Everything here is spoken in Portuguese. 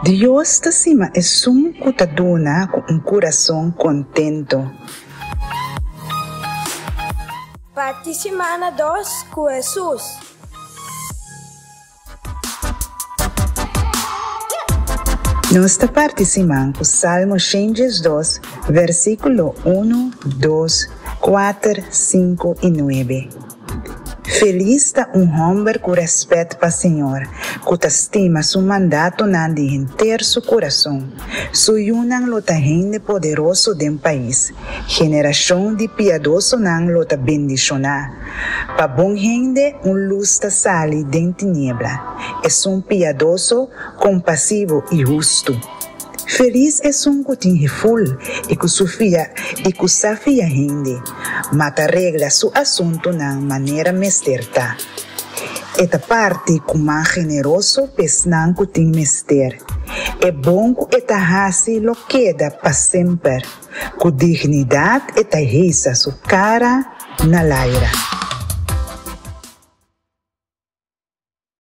Dios te cima es un cutaduna con un corazón contento. Parte semana 2 com Jesus. Nós participamos com Salmo 102, versículo 1, 2, 4, 5 e 9. Feliz está homem que respeita para o Senhor, que estima seu mandato de inteiro seu coração. Suyunan lo ta gente poderoso de país. Geração de piedoso nan lo ta bendicionar. Pa bom gente, luz ta sale de tiniebla. É piedoso, compassivo e justo. Feliz é que tem full e que sofia e que safia gente, mas arregla seu assunto na maneira mesterta. Esta parte que mais generoso pesnan que tem mester. É bom que esta raça lo queda para sempre, com dignidade esta reisa sua cara na laira.